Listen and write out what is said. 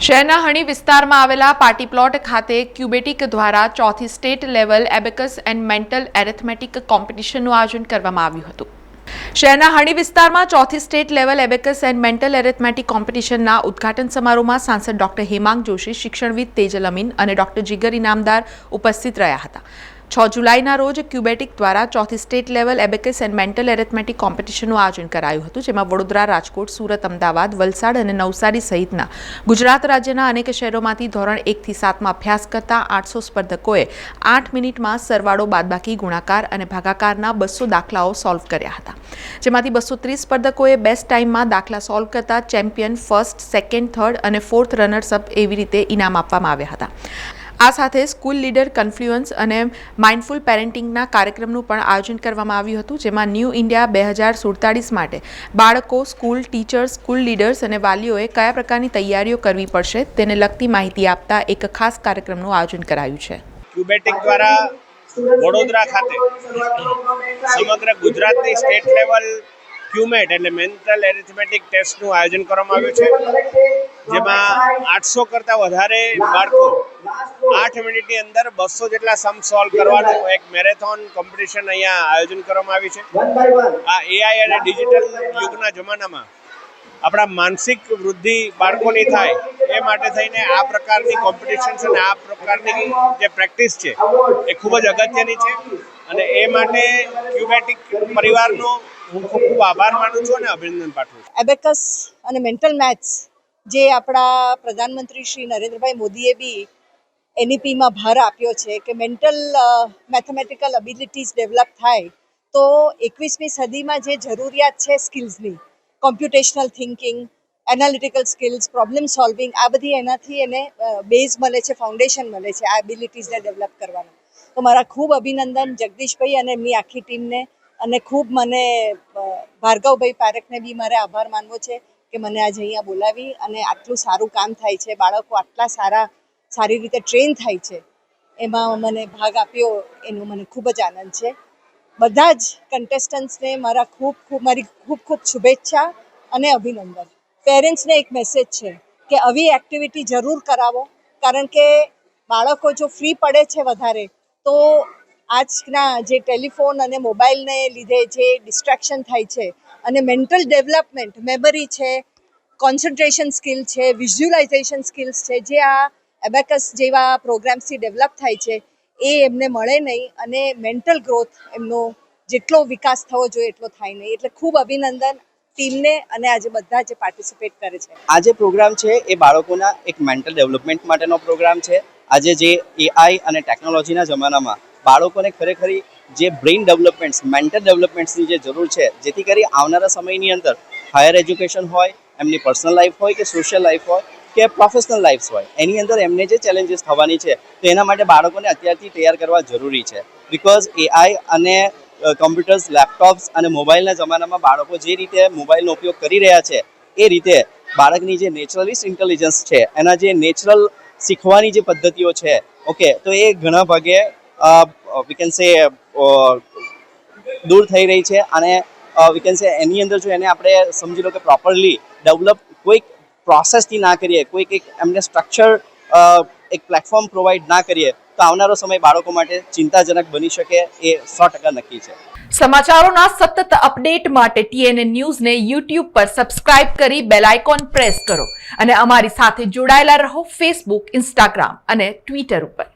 શહેરના હણી વિસ્તારમાં આવેલા પાર્ટી પ્લોટ ખાતે ક્યુબેટિક દ્વારા ચોથી state level abacus and mental arithmetic કોમ્પિટિશનનું આયોજન કરવામાં આવ્યું હતું। શહેરના હણી વિસ્તારમાં ચોથી state level abacus and mental arithmetic કોમ્પિટિશનના ઉદ્ઘાટન સમારોહમાં સાંસદ ડોક્ટર હેમાંગ જોશી, શિક્ષણવિદ તેજલ અમીન અને ડોક્ટર જીગર ઇનામદાર ઉપસ્થિત રહ્યા હતા। 6 જુલાઈના રોજ ક્યુબેટિક દ્વારા ચોથી state level abacus and mental arithmetic કોમ્પિટિશનનું આયોજન કરાયું હતું, જેમાં વડોદરા, રાજકોટ, સુરત, અમદાવાદ, વલસાડ અને નવસારી સહિતના ગુજરાત રાજ્યના અનેક શહેરોમાંથી ધોરણ 1 થી 7માં અભ્યાસ કરતા 800 સ્પર્ધકોએ 8 મિનિટમાં સરવાળો, બાદબાકી, ગુણાકાર અને ભાગાકારના 200 દાખલાઓ સોલ્વ કર્યા હતા, જેમાંથી 230 સ્પર્ધકોએ બેસ્ટ ટાઈમમાં દાખલા સોલ્વ કરતા ચેમ્પિયન, ફર્સ્ટ, સેકન્ડ, થર્ડ અને ફોર્થ રનર્સ અપ એવી રીતે ઇનામ આપવામાં આવ્યા હતા। આ સાથે સ્કૂલ લીડર કન્ફ્લુઅન્સ અને માઇન્ડફુલ પેરેન્ટિંગના કાર્યક્રમનું પણ આયોજન કરવામાં આવ્યું હતું, જેમાં ન્યૂ ઇન્ડિયા 2047 માટે બાળકો, સ્કૂલ ટીચર્સ, સ્કૂલ લીડર્સ અને વાલીઓએ કયા પ્રકારની તૈયારીઓ કરવી પડશે તેને લગતી માહિતી આપતા એક ખાસ કાર્યક્રમનું આયોજન કરાયું છે। ક્યુબેટિક દ્વારા વડોદરા ખાતે સમગ્ર ગુજરાતની સ્ટેટ લેવલ ક્યુમેટ એટલે મેન્ટલ એરિથમેટિક ટેસ્ટનું આયોજન કરવામાં આવ્યું છે, જેમાં 800 કરતાં વધારે બાળકો 8 મિનિટની અંદર 200 જેટલા સમ સોલ્વ કરવાનું એક મેરેથોન કોમ્પિટિશન અહીંયા આયોજન કરવામાં આવ્યું છે। આ એઆઈ અને ડિજિટલ યુગના જમાનામાં આપણા માનસિક વૃદ્ધિ બાળકોની થાય એ માટે થઈને આ પ્રકારની કોમ્પિટિશન્સ અને આ પ્રકારની જે પ્રેક્ટિસ છે એ ખૂબ જ અગત્યની છે અને એ માટે ક્યુબેટિક પરિવારનો હું ખૂબ આભાર માનું છું અને અભિનંદન પાઠવું છું। એબેકસ અને મેન્ટલ મેથ્સ જે આપણા પ્રધાનમંત્રી શ્રી નરેન્દ્રભાઈ મોદીએ બી એનઈપીમાં ભાર આપ્યો છે કે મેન્ટલ મેથેમેટિકલ એબિલિટીઝ ડેવલપ થાય તો 21મી સદીમાં જે જરૂરિયાત છે સ્કિલ્સની, computational thinking, analytical skills, problem solving, આ બધી એનાથી એને બેઝ મળે છે, ફાઉન્ડેશન મળે છે આ એબિલિટીઝને ડેવલપ કરવાનું। તો મારા ખૂબ અભિનંદન જગદીશભાઈ અને એમની આખી ટીમને, અને ખૂબ મને ભાર્ગવભાઈ પારેખને બી મારે આભાર માનવો છે કે મને આજે અહીંયા બોલાવી અને આટલું સારું કામ થાય છે, બાળકો આટલા સારી રીતે ટ્રેન થાય છે, એમાં મને ભાગ આપ્યો એનો મને ખૂબ જ આનંદ છે। બધા જ કન્ટેસ્ટન્ટ્સને મારી ખૂબ શુભેચ્છા અને અભિનંદન। પેરેન્ટ્સને એક મેસેજ છે કે આવી એક્ટિવિટી જરૂર કરાવો, કારણ કે બાળકો જો ફ્રી પડે છે વધારે તો આજના જે ટેલિફોન અને મોબાઈલને લીધે જે ડિસ્ટ્રેક્શન થાય છે અને મેન્ટલ ડેવલપમેન્ટ, મેમરી છે, કોન્સન્ટ્રેશન સ્કિલ છે, વિઝ્યુલાઇઝેશન સ્કિલ્સ છે, જે આ એબેકસ જેવા પ્રોગ્રામ્સથી ડેવલપ થાય છે એ એમને મળે નહીં અને મેન્ટલ ગ્રોથ એમનો જેટલો વિકાસ થવો જોઈએ એટલો થાય નહીં। એટલે ખૂબ અભિનંદન ટીમને અને આજે બધા જે પાર્ટિસિપેટ કરે છે। આ જે પ્રોગ્રામ છે એ બાળકોના એક મેન્ટલ ડેવલપમેન્ટ માટેનો પ્રોગ્રામ છે। આજે જે એઆઈ અને ટેકનોલોજીના જમાનામાં બાળકોને ખરેખર જે બ્રેઇન ડેવલપમેન્ટ્સ, મેન્ટલ ડેવલપમેન્ટ્સની જે જરૂર છે, જેથી કરી આવનારા સમયની અંદર હાયર એજ્યુકેશન હોય, એમની પર્સનલ લાઈફ હોય કે સોશિયલ લાઈફ હોય કે પ્રોફેશનલ લાઈફ હોય, એની અંદર એમને જે ચેલેન્જીસ થવાની છે તો એના માટે બાળકોને અત્યારથી તૈયાર કરવા જરૂરી છે। બિકોઝ એઆઈ અને કમ્પ્યુટર્સ, લેપટોપ્સ અને મોબાઈલના જમાનામાં બાળકો જે રીતે મોબાઈલનો ઉપયોગ કરી રહ્યા છે એ રીતે બાળકની જે નેચરલિસ્ટ ઇન્ટેલિજન્સ છે, એના જે નેચરલ શીખવાની જે પદ્ધતિઓ છે, ઓકે, તો એ ઘણા ભાગે વી કેન સે દૂર થઈ રહી છે અને વી કેન સે એની અંદર જો એને આપણે સમજી લો કે પ્રોપરલી ડેવલપ કોઈક પ્રોસેસથી ના કરીએ, કોઈક એક એમને સ્ટ્રક્ચર એક પ્લેટફોર્મ પ્રોવાઈડ ના કરીએ તો આવનારો સમય બાળકો માટે ચિંતાજનક બની શકે એ 100% નક્કી છે। સમાચારોના સતત અપડેટ માટે TNN ન્યૂઝને YouTube પર સબસ્ક્રાઇબ કરી બેલ આઇકોન પ્રેસ કરો અને અમારી સાથે જોડાયેલા રહો ફેસબુક, ઇન્સ્ટાગ્રામ અને ટ્વિટર ઉપર।